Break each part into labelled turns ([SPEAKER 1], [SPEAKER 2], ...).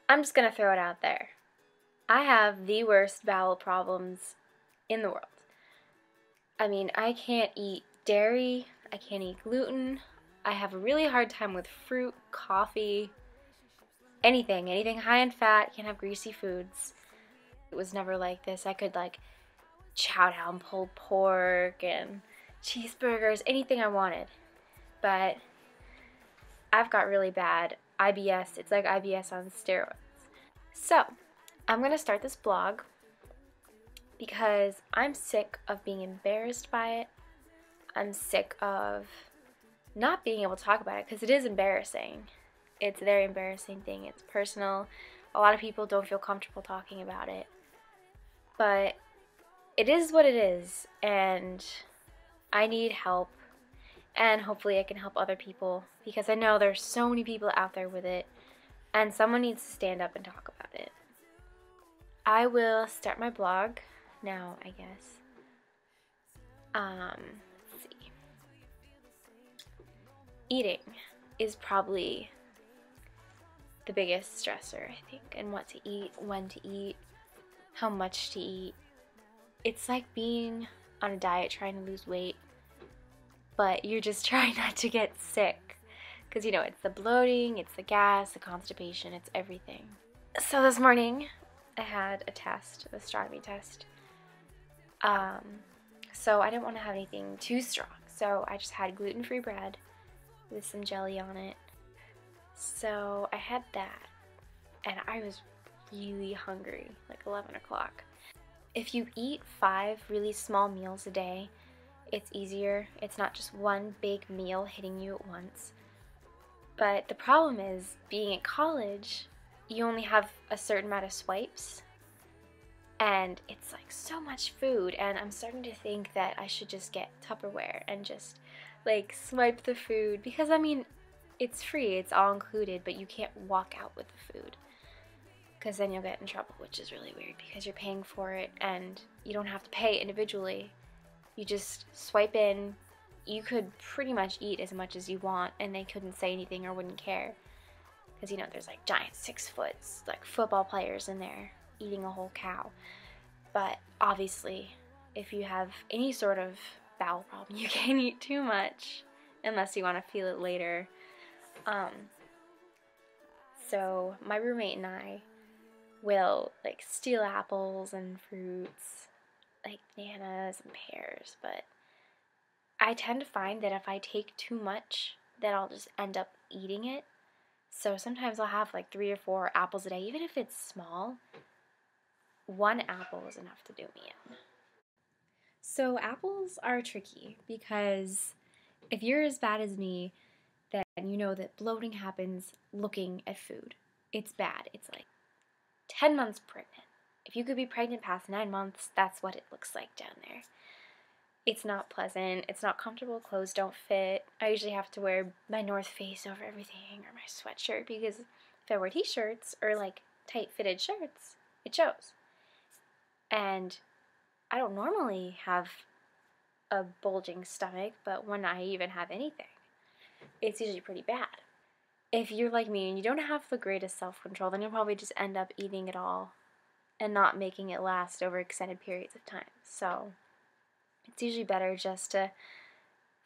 [SPEAKER 1] I'm just gonna throw it out there. I have the worst bowel problems in the world. I mean, I can't eat dairy, I can't eat gluten, I have a really hard time with fruit, coffee, anything high in fat, can't have greasy foods. It was never like this. I could like chow down pulled pork and cheeseburgers, anything I wanted. But I've got really bad IBS. It's like IBS on steroids. So, I'm gonna start this blog because I'm sick of being embarrassed by it. I'm sick of not being able to talk about it because it is embarrassing. It's a very embarrassing thing. It's personal. A lot of people don't feel comfortable talking about it. But it is what it is, and I need help, and hopefully I can help other people because I know there's so many people out there with it, and someone needs to stand up and talk about it. I will start my blog now, I guess. Let's see. Eating is probably the biggest stressor, I think, and what to eat, when to eat, how much to eat. It's like being on a diet trying to lose weight, but you're just trying not to get sick. Because, you know, it's the bloating, it's the gas, the constipation, it's everything. So this morning, I had a test, an astronomy test. So I didn't want to have anything too strong. So I just had gluten-free bread with some jelly on it. So I had that, and I was really hungry, like 11 o'clock. If you eat 5 really small meals a day, it's easier. It's not just one big meal hitting you at once. But the problem is, being at college, you only have a certain amount of swipes, and it's like so much food, and I'm starting to think that I should just get Tupperware and just like swipe the food, because I mean, it's free, it's all included, but you can't walk out with the food, because then you'll get in trouble, which is really weird because you're paying for it and you don't have to pay individually. You just swipe in. You could pretty much eat as much as you want and they couldn't say anything or wouldn't care, because you know there's like giant 6-foot like football players in there eating a whole cow. But obviously if you have any sort of bowel problem, you can't eat too much unless you want to feel it later. So my roommate and I will like steal apples and fruits, like bananas and pears, but I tend to find that if I take too much, that I'll just end up eating it. So sometimes I'll have like 3 or 4 apples a day, even if it's small. 1 apple is enough to do me in. So apples are tricky because if you're as bad as me, then you know that bloating happens looking at food. It's bad. It's like 10 months pregnant. If you could be pregnant past 9 months, that's what it looks like down there. It's not pleasant. It's not comfortable. Clothes don't fit. I usually have to wear my North Face over everything, or my sweatshirt, because if I wear t-shirts or like tight fitted shirts, it shows. And I don't normally have a bulging stomach, but when I even have anything, it's usually pretty bad. If you're like me and you don't have the greatest self-control, then you'll probably just end up eating it all and not making it last over extended periods of time. So it's usually better just to,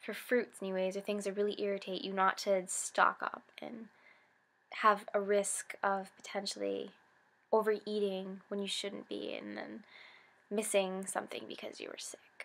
[SPEAKER 1] for fruits anyways, or things that really irritate you, not to stock up and have a risk of potentially overeating when you shouldn't be, and then missing something because you were sick.